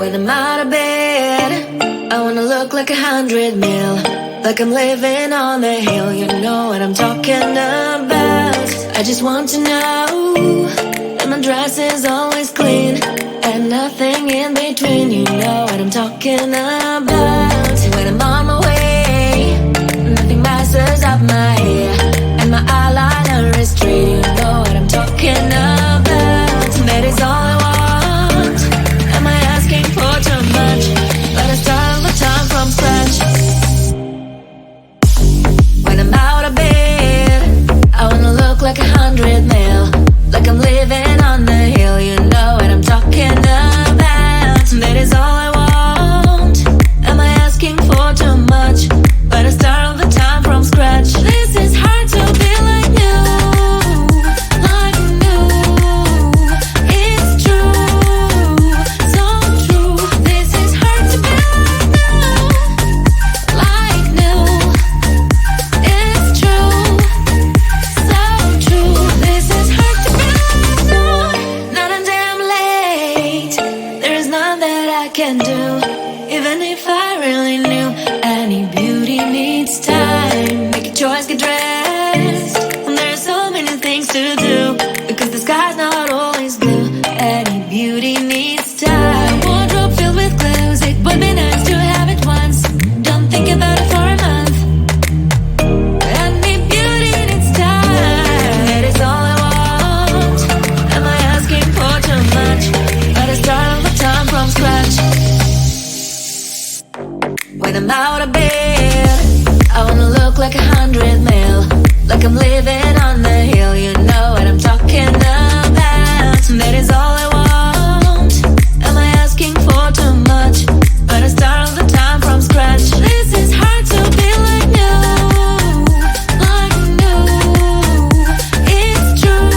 When I'm out of bed, I wanna look like 100 mil, like I'm living on the hill. You know what I'm talking about. I just want to know that my dress is always clean and nothing in between. You know what I'm talking about. When I'm on my way, nothing messes up my hair, and my eyeliner is straight. You know what I'm talking about. That is all I want. Am I asking for too much? But I start all the time from scratch. When I'm out of bed, I wanna look like 100 mil, like I'm living on the hill. You know what I'm talking about. That is all I want. Am I asking for too much? But I start all the time from scratch. This is hard to be like you, like new. It's true, so true. This is hard to be like new, it's true, so true. This is hard to be like new. Not a damn late. There is none that I can do, even if I really knew. Any beauty needs time. Make a choice, get dressed, and there's so many things to do, because the sky's not always blue. Any beauty needs time. Wardrobe filled with clothes, it would be nice to have it once. Don't think about it for a month. Any beauty needs time. That is all I want. Am I asking for too much? But I start all the time from scratch. When I'm out of bed, I wanna look like 100 mil, like I'm living on the hill. You know what I'm talking about. That is all I want. Am I asking for too much? But I start all the time from scratch. This is hard to be like new, like new. It's true,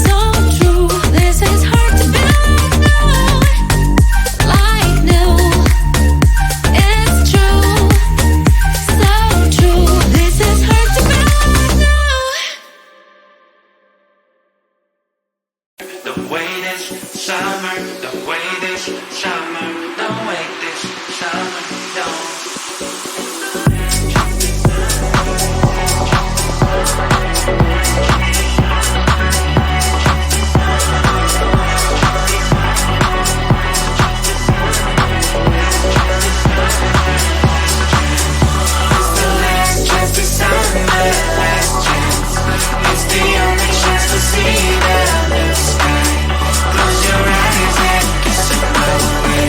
so true. This is hard to be like new, like new. It's true, so true. This is hard to be like new. Don't wait this summer, don't wait this summer, don't wait this summer, don't. It's the last chance this summer, last chance. It's the only chance to see the blue sky. Close your eyes and kiss it away.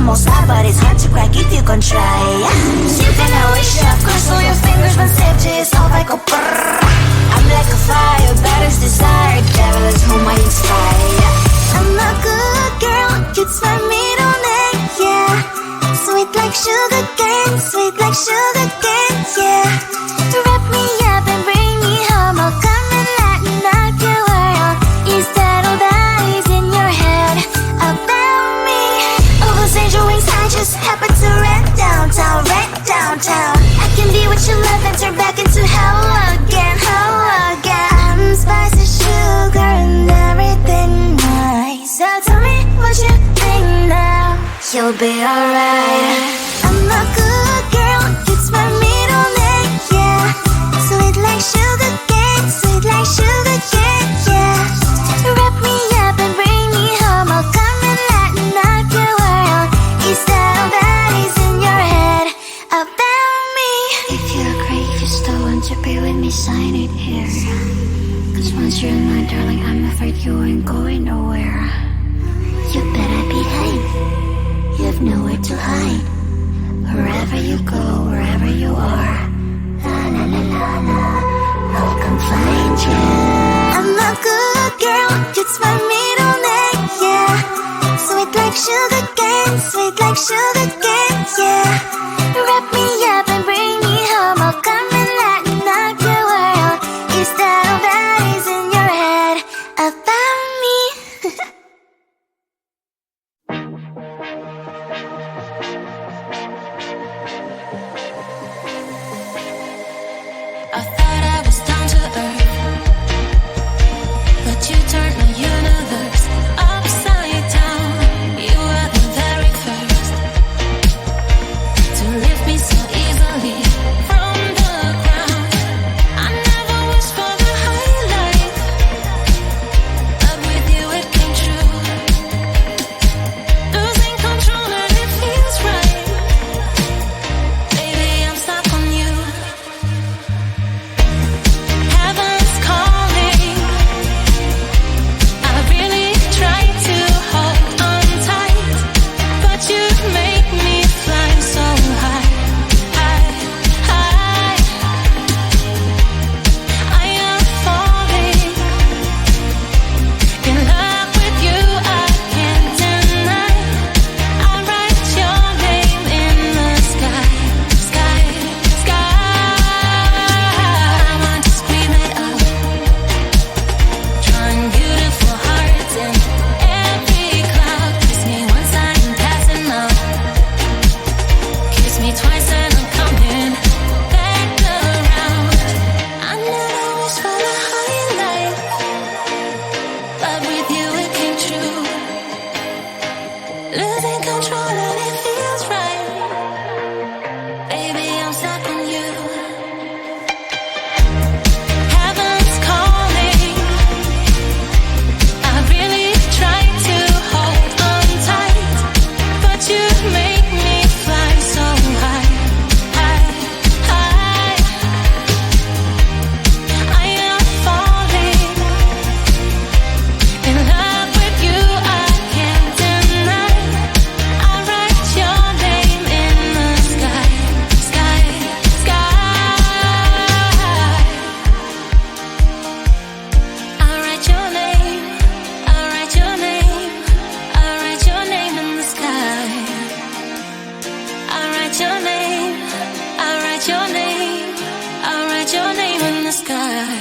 almost hot, but it's hard to crack if you can try. You can always shove, cross all your fingers when safety is off, I go brrrr. I'm like a fire, batters desire, devil is whom I inspire. I'm a good girl, it's my middle name, yeah. Sweet like sugar cane, sweet like sugar cane, yeah. Wrap me up and bring me home, I'll come and lighten up your world. Is that all that is in your head about me? Those angel wings, I just happen to rent downtown, I can be what you love and turn back into hell again, I'm spicy sugar and everything nice. So tell me what you think now, you'll be alright. I'm a good girl, it's my middle name, yeah. Sweet like sugar cane, sweet like sugar cane, yeah. Wrap me up and bring me home, I'll come and lighten up your world. Is that all that is in your head about me? If you agree, you still want to be with me, sign it here. Cause once you're mine, darling, I'm afraid you ain't going nowhere. You better behave, you have nowhere to hide. Wherever you go, wherever you are, la la la la la, I'll come find you. I'm a good girl, it's my middle name, yeah. Sweet like sugar cane, sweet like sugar cane, yeah. Wrap me up and bring me home, I'll come and lighten up your world. Is that all that is in your head about me? I thought I was down to earth, but you turned my universe upside down. You were the very first to lift me so easily from the ground. I never wished for the high life, but with you it came true. Losing control and it feels right. Baby, I'm stuck on you. Heaven's calling. I really tried to hold on tight, but you make me fly so high, high, high. I am falling in love with you, I can't deny. I write your name in the sky, sky, sky. I want to scream it out, drawing beautiful hearts in every cloud. Kiss me once, I'm passing out. Kiss me twice and I'm coming back around. I never wished for the high life, but with you it came true. Losing control and it feels right. Baby, I'm stuck on you. Heaven's calling. I really tried to hold on tight, but you make me fly so high, high, high. I am falling in love with you, I can't deny. I write your name in the sky, sky, sky. I write your name, I write your name, I write your name in the sky. I write your name, I write your name, I write your name in the sky.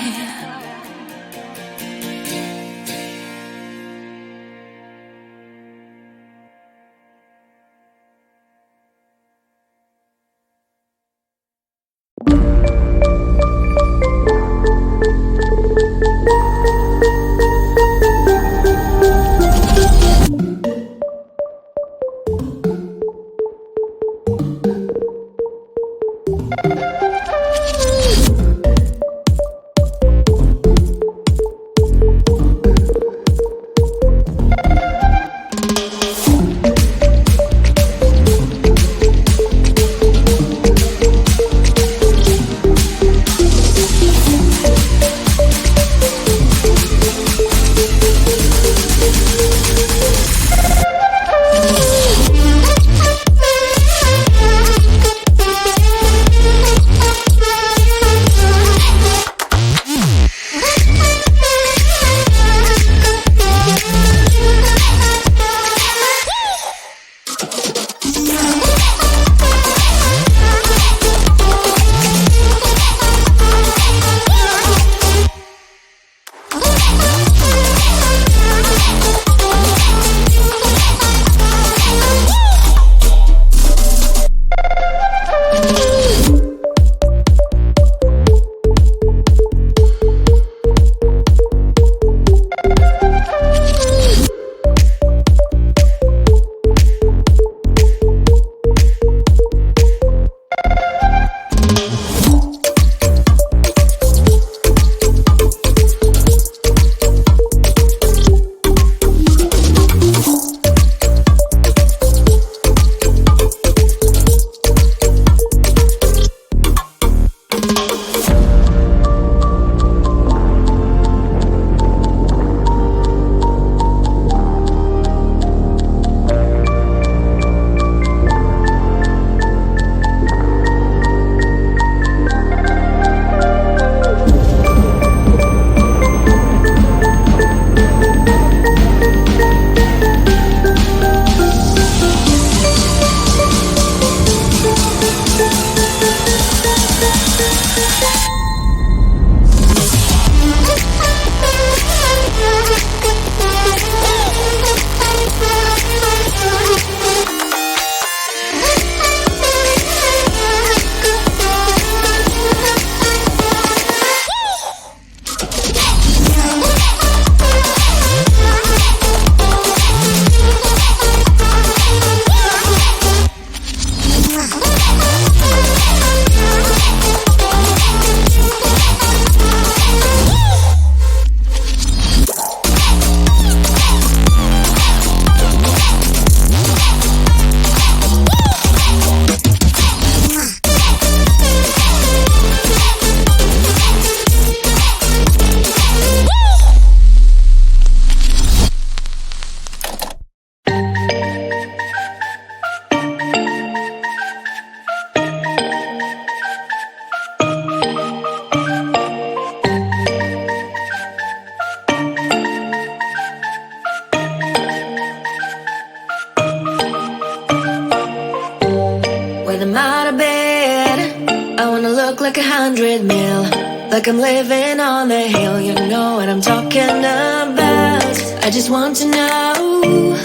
them out of bed. I wanna look like 100 mil, like I'm living on the hill. You know what I'm talking about. I just want to know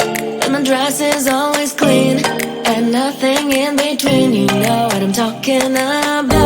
that my dress is always clean and nothing in between. You know what I'm talking about.